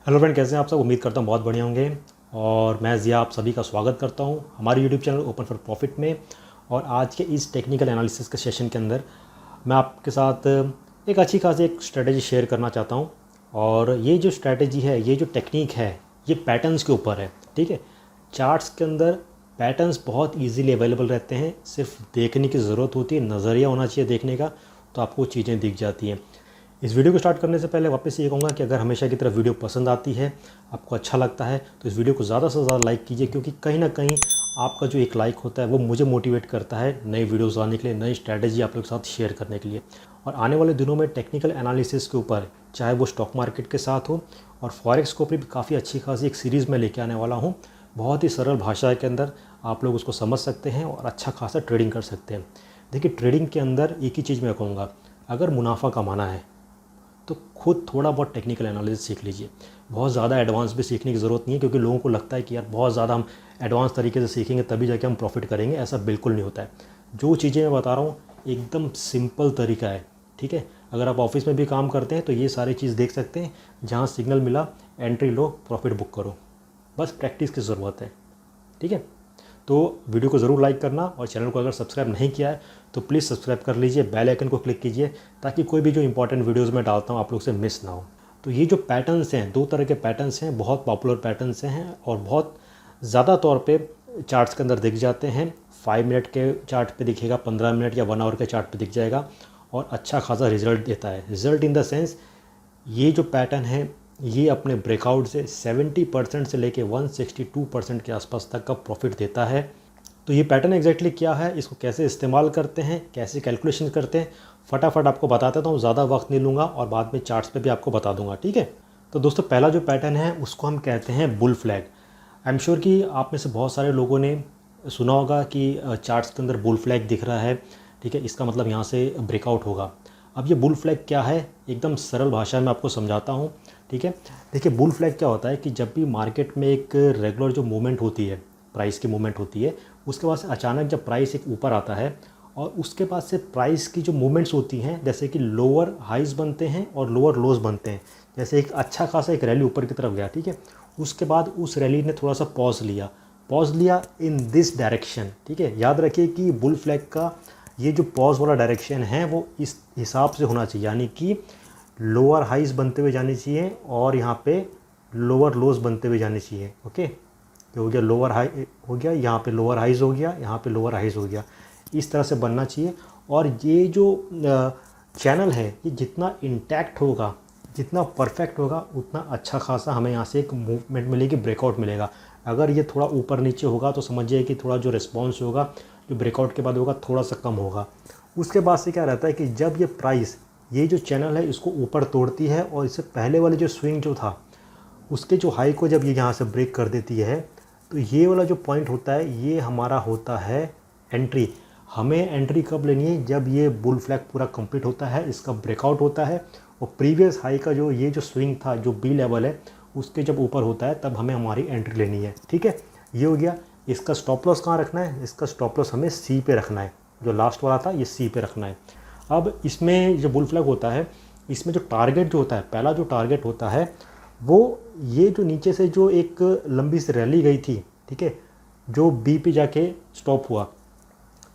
Hello friend, कैसे हैं आप सब। उम्मीद करता हूँ बहुत बढ़िया होंगे। और मैं ज़िया आप सभी का स्वागत करता हूँ हमारे YouTube channel open for profit में। और आज के इस टेक्निकल एनालिसिस के सेशन के अंदर मैं आपके साथ एक अच्छी खासी एक स्ट्रेटेजी शेयर करना चाहता हूँ। और ये जो स्ट्रेटेजी है, ये जो टेक्निक है, ये पैटर्न्स के ऊपर है। ठीक है, चार्ट्स के अंदर पैटर्न्स बहुत ईजीली अवेलेबल रहते हैं, सिर्फ देखने की ज़रूरत होती है, नज़रिया होना चाहिए देखने का, तो आपको चीज़ें दिख जाती हैं। इस वीडियो को स्टार्ट करने से पहले वापस ये कहूँगा कि अगर हमेशा की तरह वीडियो पसंद आती है, आपको अच्छा लगता है, तो इस वीडियो को ज़्यादा से ज़्यादा लाइक कीजिए, क्योंकि कहीं ना कहीं आपका जो एक लाइक होता है वो मुझे मोटिवेट करता है नई वीडियोस लाने के लिए, नई स्ट्रैटेजी आप लोग के साथ शेयर करने के लिए। और आने वाले दिनों में टेक्निकल एनालिसिस के ऊपर, चाहे वो स्टॉक मार्केट के साथ हो और फॉरेक्स के ऊपर भी काफ़ी अच्छी खासी एक सीरीज़ में लेके आने वाला हूँ। बहुत ही सरल भाषा के अंदर आप लोग उसको समझ सकते हैं और अच्छा खासा ट्रेडिंग कर सकते हैं। देखिए, ट्रेडिंग के अंदर एक ही चीज़ मैं कहूँगा, अगर मुनाफा कमाना है तो खुद थोड़ा बहुत टेक्निकल एनालिसिस सीख लीजिए। बहुत ज़्यादा एडवांस भी सीखने की ज़रूरत नहीं है, क्योंकि लोगों को लगता है कि यार बहुत ज़्यादा हम एडवांस तरीके से सीखेंगे तभी जाके हम प्रॉफिट करेंगे। ऐसा बिल्कुल नहीं होता है। जो चीज़ें मैं बता रहा हूँ एकदम सिंपल तरीका है। ठीक है, अगर आप ऑफिस में भी काम करते हैं तो ये सारी चीज़ देख सकते हैं। जहाँ सिग्नल मिला, एंट्री लो, प्रॉफिट बुक करो, बस प्रैक्टिस की ज़रूरत है। ठीक है, तो वीडियो को ज़रूर लाइक करना, और चैनल को अगर सब्सक्राइब नहीं किया है तो प्लीज़ सब्सक्राइब कर लीजिए, बेल आइकन को क्लिक कीजिए, ताकि कोई भी जो इंपॉर्टेंट वीडियोस मैं डालता हूँ आप लोग से मिस ना हो। तो ये जो पैटर्न्स हैं, दो तरह के पैटर्न्स हैं, बहुत पॉपुलर पैटर्न्स हैं और बहुत ज़्यादा तौर पे चार्ट्स के अंदर दिख जाते हैं। 5 मिनट के चार्ट पे दिखेगा, 15 मिनट या 1 आवर के चार्ट पे दिख जाएगा, और अच्छा खासा रिजल्ट देता है। रिजल्ट इन द सेंस, ये जो पैटर्न है ये अपने ब्रेकआउट से 70% से लेके 162% के आसपास तक का प्रॉफिट देता है। तो ये पैटर्न एग्जैक्टली क्या है, इसको कैसे इस्तेमाल करते हैं, कैसे कैलकुलेशन करते हैं, फटाफट आपको बता देता हूँ। ज़्यादा वक्त नहीं लूँगा और बाद में चार्ट्स पे भी आपको बता दूंगा। ठीक है, तो दोस्तों पहला जो पैटर्न है उसको हम कहते हैं bull flag. I am sure कि आप में से बहुत सारे लोगों ने सुना होगा कि चार्ट्स के अंदर बुल फ्लैग दिख रहा है। ठीक है, इसका मतलब यहाँ से ब्रेकआउट होगा। अब ये बुल फ्लैग क्या है, एकदम सरल भाषा में आपको समझाता हूँ। ठीक है, देखिए बुल फ्लैग क्या होता है कि जब भी मार्केट में एक रेगुलर जो मूवमेंट होती है, प्राइस की मूवमेंट होती है, उसके बाद से अचानक जब प्राइस एक ऊपर आता है और उसके बाद से प्राइस की जो मूवमेंट्स होती हैं, जैसे कि लोअर हाइज बनते हैं और लोअर लोज बनते हैं। जैसे एक अच्छा खासा एक रैली ऊपर की तरफ गया, ठीक है, उसके बाद उस रैली ने थोड़ा सा पॉज लिया इन दिस डायरेक्शन। ठीक है, याद रखिए कि बुल फ्लैग का ये जो पॉज वाला डायरेक्शन है वो इस हिसाब से होना चाहिए, यानी कि लोअर हाइज बनते हुए जानी चाहिए और यहाँ पे लोअर लोज बनते हुए जानी चाहिए। ओके, ये हो गया लोअर हाई हो गया, यहाँ पे लोअर हाइज हो गया, यहाँ पे लोअर हाइज हो गया, इस तरह से बनना चाहिए। और ये जो चैनल है ये जितना इंटैक्ट होगा, जितना परफेक्ट होगा, उतना अच्छा खासा हमें यहाँ से एक मूवमेंट मिलेगी, ब्रेकआउट मिलेगा। अगर ये थोड़ा ऊपर नीचे होगा तो समझिए कि थोड़ा जो रिस्पॉन्स होगा, जो ब्रेकआउट के बाद होगा, थोड़ा सा कम होगा। उसके बाद से क्या रहता है कि जब ये प्राइस, ये जो चैनल है इसको ऊपर तोड़ती है और इससे पहले वाले जो स्विंग जो था उसके जो हाई को जब ये यहाँ से ब्रेक कर देती है, तो ये वाला जो पॉइंट होता है ये हमारा होता है एंट्री। हमें एंट्री कब लेनी है, जब ये बुल फ्लैग पूरा कंप्लीट होता है, इसका ब्रेकआउट होता है और प्रीवियस हाई का जो ये जो स्विंग था, जो बी लेवल है, उसके जब ऊपर होता है तब हमें हमारी एंट्री लेनी है। ठीक है, ये हो गया। इसका स्टॉप लॉस कहाँ रखना है, इसका स्टॉप लॉस हमें सी पे रखना है। जो लास्ट वाला था ये सी पे रखना है। अब इसमें जो बुल फ्लैग होता है, इसमें जो टारगेट जो होता है, पहला जो टारगेट होता है वो ये जो नीचे से जो एक लंबी सी रैली गई थी, ठीक है, जो बी पे जाके स्टॉप हुआ,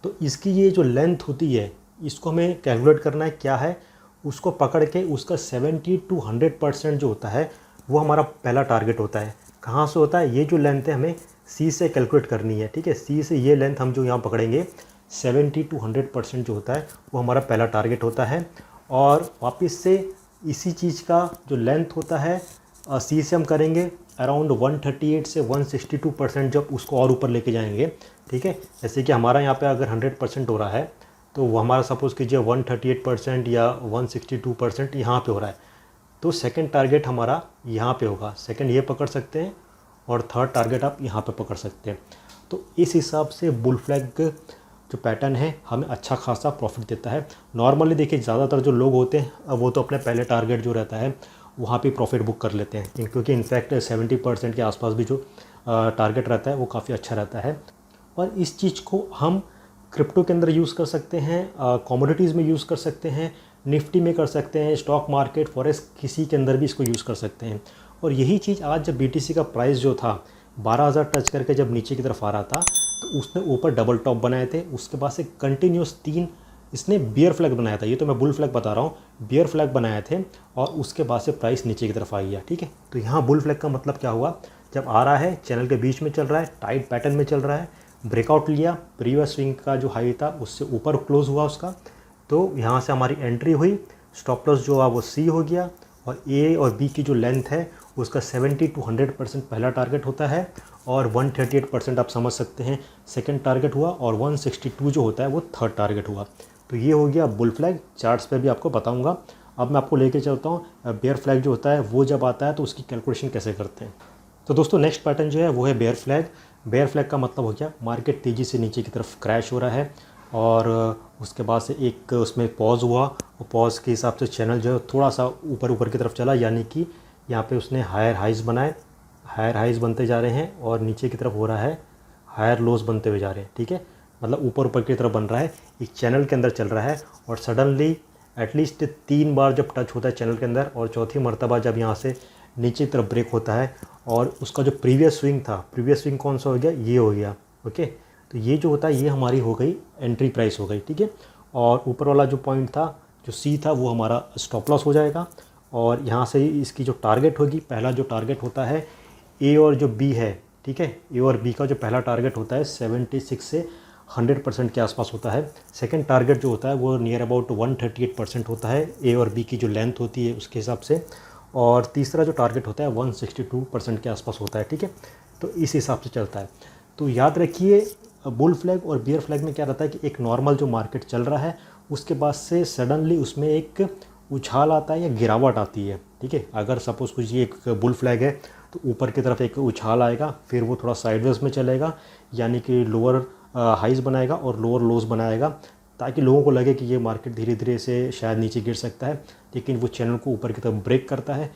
तो इसकी ये जो लेंथ होती है इसको हमें कैलकुलेट करना है क्या है, उसको पकड़ के उसका 70 to 100% जो होता है वो हमारा पहला टारगेट होता है। कहाँ से होता है, ये जो लेंथ है हमें सी से कैलकुलेट करनी है। ठीक है, सी से ये लेंथ हम जो यहाँ पकड़ेंगे 70 to 100% जो होता है वो हमारा पहला टारगेट होता है। और वापस से इसी चीज़ का जो लेंथ होता है सी से हम करेंगे अराउंड 138 से 162%, जब उसको और ऊपर लेके जाएंगे। ठीक है, जैसे कि हमारा यहाँ पे अगर 100% हो रहा है तो वो हमारा सपोज़ कीजिए 138% या 162% यहाँ पे हो रहा है, तो सेकंड टारगेट हमारा यहाँ पे होगा। सेकंड ये पकड़ सकते हैं और थर्ड टारगेट आप यहाँ पे पकड़ सकते हैं। तो इस हिसाब से बुल फ्लैग जो पैटर्न है हमें अच्छा खासा प्रॉफिट देता है। नॉर्मली देखिए ज़्यादातर जो लोग होते हैं वो तो अपने पहले टारगेट जो रहता है वहाँ पे प्रॉफिट बुक कर लेते हैं, क्योंकि इनफैक्ट 70% के आसपास भी जो टारगेट रहता है वो काफ़ी अच्छा रहता है। और इस चीज़ को हम क्रिप्टो के अंदर यूज़ कर सकते हैं, कमोडिटीज़ में यूज़ कर सकते हैं, निफ्टी में कर सकते हैं, स्टॉक मार्केट, फॉरेक्स, किसी के अंदर भी इसको यूज़ कर सकते हैं। और यही चीज़ आज जब BTC का प्राइस जो था 12,000 टच करके जब नीचे की तरफ आ रहा था तो उसने ऊपर डबल टॉप बनाए थे, उसके बाद से कंटिन्यूस 3 इसने बियर फ्लैग बनाया था। ये तो मैं बुल फ्लैग बता रहा हूँ, बियर फ्लैग बनाए थे और उसके बाद से प्राइस नीचे की तरफ आई है। ठीक है, तो यहाँ बुल फ्लैग का मतलब क्या हुआ, जब आ रहा है चैनल के बीच में चल रहा है, टाइट पैटर्न में चल रहा है, ब्रेकआउट लिया, प्रीवियस स्विंग का जो हाई था उससे ऊपर क्लोज हुआ उसका, तो यहाँ से हमारी एंट्री हुई। स्टॉप लॉस जो है वो C हो गया और A और B की जो लेंथ है उसका 70 to 100% पहला टारगेट होता है और 138% आप समझ सकते हैं सेकंड टारगेट हुआ और 162 जो होता है वो थर्ड टारगेट हुआ। तो ये हो गया बुल फ्लैग। चार्ट्स पे भी आपको बताऊंगा। अब मैं आपको लेके चलता हूँ बेयर फ्लैग जो होता है वो जब आता है तो उसकी कैलकुलेशन कैसे करते हैं। तो दोस्तों नेक्स्ट पैटर्न जो है वो है बेयर फ्लैग। बेयर फ्लैग का मतलब हो गया मार्केट तेज़ी से नीचे की तरफ क्रैश हो रहा है और उसके बाद से एक उसमें पॉज हुआ और पॉज के हिसाब से चैनल जो है थोड़ा सा ऊपर ऊपर की तरफ चला, यानी कि यहाँ पे उसने हायर हाइज बनाए, हायर हाइज बनते जा रहे हैं और नीचे की तरफ हो रहा है हायर लोज बनते हुए जा रहे हैं। ठीक है, मतलब ऊपर ऊपर की तरफ बन रहा है, एक चैनल के अंदर चल रहा है और सडनली एटलीस्ट 3 बार जब टच होता है चैनल के अंदर और चौथी मरतबा जब यहाँ से नीचे की तरफ ब्रेक होता है और उसका जो प्रीवियस स्विंग था, प्रीवियस स्विंग कौन सा हो गया, ये हो गया। ओके, तो ये जो होता है ये हमारी हो गई एंट्री प्राइस हो गई। ठीक है, और ऊपर वाला जो पॉइंट था जो C था वो हमारा स्टॉप लॉस हो जाएगा और यहाँ से इसकी जो टारगेट होगी, पहला जो टारगेट होता है A और जो B है, ठीक है, A और B का जो पहला टारगेट होता है 76 से 100% के आसपास होता है। सेकंड टारगेट जो होता है वो नियर अबाउट 138% होता है A और B की जो लेंथ होती है उसके हिसाब से, और तीसरा जो टारगेट होता है 162% के आसपास होता है। ठीक है, तो इस हिसाब से चलता है। तो याद रखिए बुल फ्लैग और बियर फ्लैग में क्या रहता है कि एक नॉर्मल जो मार्केट चल रहा है उसके बाद से सडनली उसमें एक उछाल आता है या गिरावट आती है। ठीक है, अगर सपोज़ कुछ ये एक बुल फ्लैग है तो ऊपर की तरफ एक उछाल आएगा, फिर वो थोड़ा साइडवेज में चलेगा, यानी कि लोअर हाइज बनाएगा और लोअर लोज बनाएगा ताकि लोगों को लगे कि ये मार्केट धीरे धीरे से शायद नीचे गिर सकता है, लेकिन वो चैनल को ऊपर की तरफ ब्रेक करता है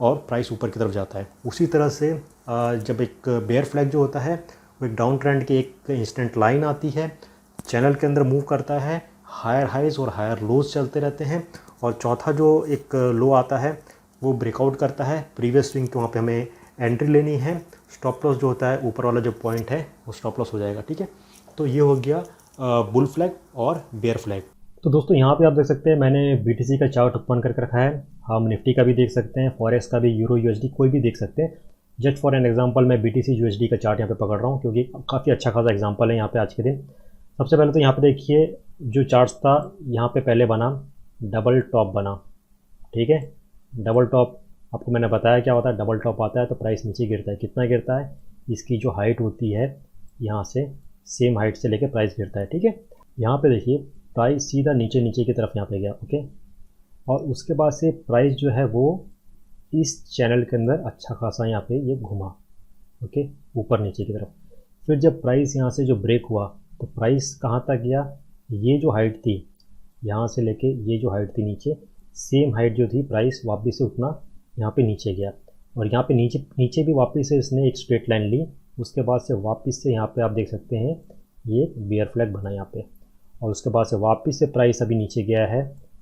और प्राइस ऊपर की तरफ जाता है। उसी तरह से जब एक बेयर फ्लैग जो होता है वो एक डाउन ट्रेंड की एक इंस्टेंट लाइन आती है, चैनल के अंदर मूव करता है, हायर हाइज और हायर लोज चलते रहते हैं और चौथा जो एक लो आता है वो ब्रेकआउट करता है प्रीवियस स्विंग के, वहाँ पे हमें एंट्री लेनी है। स्टॉप लॉस जो होता है ऊपर वाला जो पॉइंट है वो स्टॉप लॉस हो जाएगा। ठीक है, तो ये हो गया बुल फ्लैग और बेयर फ्लैग। तो दोस्तों यहाँ पे आप देख सकते हैं मैंने BTC का चार्ट ओपन करके रखा है। हम निफ्टी का भी देख सकते हैं, फॉरेक्स का भी, यूरो USD कोई भी देख सकते हैं। जस्ट फॉर एन एग्जांपल मैं BTC USD का चार्ट यहाँ पे पकड़ रहा हूँ क्योंकि काफ़ी अच्छा खासा एग्जांपल है यहाँ पे आज के दिन। सबसे पहले तो यहाँ पे देखिए जो चार्ट्स था यहाँ पे पहले बना डबल टॉप बना। ठीक है, डबल टॉप आपको मैंने बताया क्या होता है, डबल टॉप आता है तो प्राइस नीचे गिरता है। कितना गिरता है, इसकी जो हाइट होती है यहाँ से सेम हाइट से लेके प्राइस गिरता है। ठीक है, यहाँ पे देखिए प्राइस सीधा नीचे नीचे की तरफ यहाँ पे गया। ओके, और उसके बाद से प्राइस जो है वो इस चैनल के अंदर अच्छा खासा यहाँ पे ये घुमा। ओके, ऊपर नीचे की तरफ। फिर जब प्राइस यहाँ से जो ब्रेक हुआ तो प्राइस कहाँ तक गया, ये जो हाइट थी यहाँ से लेके ये जो हाइट थी नीचे, सेम हाइट जो थी प्राइस वापस से उतना यहाँ पे नीचे गया और यहाँ पे नीचे नीचे भी वापस से इसने एक स्ट्रेट लाइन ली। उसके बाद से वापस से यहाँ पे आप देख सकते हैं ये बियर फ्लैग बना यहाँ पे, और उसके बाद से वापस से प्राइस अभी नीचे गया है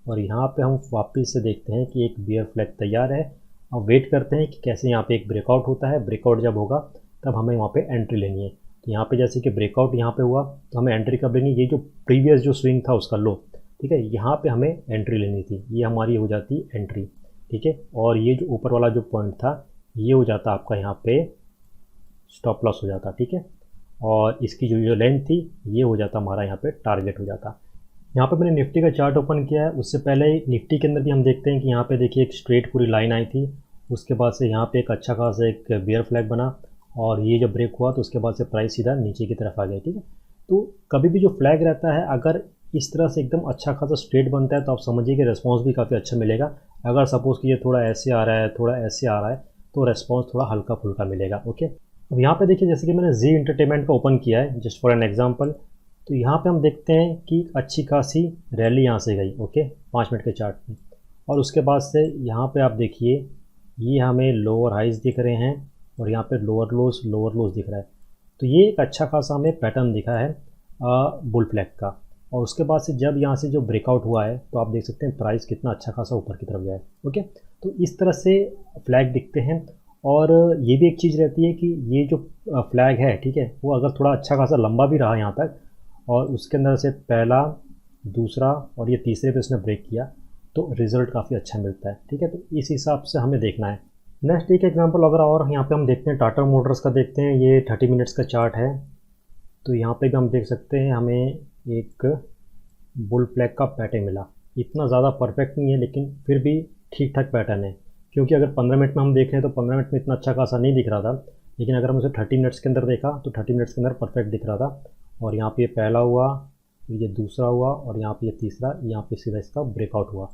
और यहाँ पे हम वापस से देखते हैं कि एक बियर फ्लैग तैयार है। अब वेट करते हैं कि कैसे यहाँ पे एक ब्रेकआउट होता है। ब्रेकआउट जब होगा तब हमें वहाँ पे एंट्री लेनी है। तो यहाँ पे जैसे कि ब्रेकआउट यहाँ पे हुआ तो हमें एंट्री कब लेनी है, ये जो प्रीवियस जो स्विंग था उसका लो, ठीक है, यहाँ पे हमें एंट्री लेनी थी, ये हमारी हो जाती एंट्री। ठीक है, और ये जो ऊपर वाला जो पॉइंट था ये हो जाता आपका यहाँ पे स्टॉप लॉस हो जाता। ठीक है, और इसकी जो लेंथ थी ये हो जाता हमारा यहाँ पे टारगेट हो जाता। यहाँ पे मैंने निफ्टी का चार्ट ओपन किया है, उससे पहले निफ्टी के अंदर भी हम देखते हैं कि यहाँ पे देखिए एक स्ट्रेट पूरी लाइन आई थी, उसके बाद से यहाँ पे एक अच्छा खासा एक बियर फ्लैग बना और ये जब ब्रेक हुआ तो उसके बाद से प्राइस सीधा नीचे की तरफ आ गया। ठीक है, तो कभी भी जो फ्लैग रहता है अगर इस तरह से एकदम अच्छा खासा स्ट्रेट बनता है तो आप समझिए कि रेस्पॉन्स भी काफ़ी अच्छा मिलेगा। अगर सपोज़ कि ये थोड़ा ऐसे आ रहा है, थोड़ा ऐसे आ रहा है, तो रेस्पॉन्स थोड़ा हल्का फुल्का मिलेगा। ओके, अब यहाँ पे देखिए जैसे कि मैंने जी एंटरटेनमेंट का ओपन किया है जस्ट फॉर एन एग्जांपल, तो यहाँ पे हम देखते हैं कि अच्छी खासी रैली यहाँ से गई। ओके, 5 मिनट के चार्ट में, और उसके बाद से यहाँ पे आप देखिए ये हमें लोअर हाइज दिख रहे हैं और यहाँ पे लोअर लोज दिख रहा है। तो ये एक अच्छा खासा हमें पैटर्न दिखा है बुल फ्लैग का। और उसके बाद से जब यहाँ से जो ब्रेकआउट हुआ है तो आप देख सकते हैं प्राइस कितना अच्छा खासा ऊपर की तरफ गया है। ओके, तो इस तरह से फ्लैग दिखते हैं और ये भी एक चीज़ रहती है कि ये जो फ्लैग है, ठीक है, वो अगर थोड़ा अच्छा खासा लंबा भी रहा यहाँ तक और उसके अंदर से पहला, दूसरा और ये तीसरे पे उसने ब्रेक किया तो रिज़ल्ट काफ़ी अच्छा मिलता है, ठीक है। तो इस हिसाब से हमें देखना है। नेक्स्ट एक एग्जांपल अगर और यहाँ पे हम देखते हैं टाटा मोटर्स का देखते हैं, ये 30 मिनट्स का चार्ट है। तो यहाँ पे भी हम देख सकते हैं हमें एक बुल फ्लैग का पैटर्न मिला। इतना ज़्यादा परफेक्ट नहीं है लेकिन फिर भी ठीक ठाक पैटर्न है, क्योंकि अगर 15 मिनट में हम देख रहे हैं तो 15 मिनट में इतना अच्छा खासा नहीं दिख रहा था, लेकिन अगर हम उसे 30 मिनट्स के अंदर देखा तो 30 मिनट्स के अंदर परफेक्ट दिख रहा था। और यहाँ पे ये पहला हुआ, ये दूसरा हुआ और यहाँ पे ये तीसरा, यहाँ पे सीधा इसका ब्रेकआउट हुआ।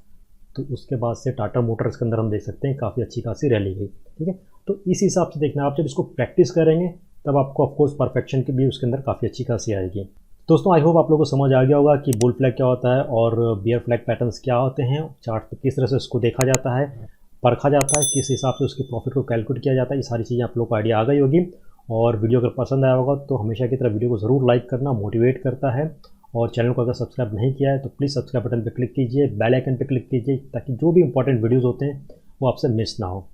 तो उसके बाद से टाटा मोटर्स के अंदर हम देख सकते हैं काफ़ी अच्छी खासी रैली गई, ठीक है। तो इस हिसाब से देखना, आप जब इसको प्रैक्टिस करेंगे तब आपको ऑफकोर्स परफेक्शन की भी उसके अंदर काफ़ी अच्छी खासी आएगी। दोस्तों आई होप आप लोगों को समझ आ गया होगा कि बुल फ्लैग क्या होता है और बियर फ्लैग पैटर्न्स क्या होते हैं, चार्ट पे किस तरह से उसको देखा जाता है, परखा जाता है, किस हिसाब से उसके प्रॉफिट को कैलकुलेट किया जाता है। ये सारी चीज़ें आप लोगों को आइडिया आ गई होगी। और वीडियो अगर पसंद आया होगा तो हमेशा की तरह वीडियो को ज़रूर लाइक करना मोटिवेट करता है। और चैनल को अगर सब्सक्राइब नहीं किया है तो प्लीज़ सब्सक्राइब बटन पर क्लिक कीजिए, बेल आइकन पर क्लिक कीजिए, ताकि जो भी इंपॉर्टेंट वीडियोज़ होते हैं वो आपसे मिस ना हो।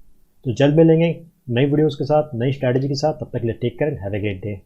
तो जल्द मिलेंगे नई वीडियोज़ के साथ, नई स्ट्रैटेजी के साथ। तब तक के लिए take care and have a great day.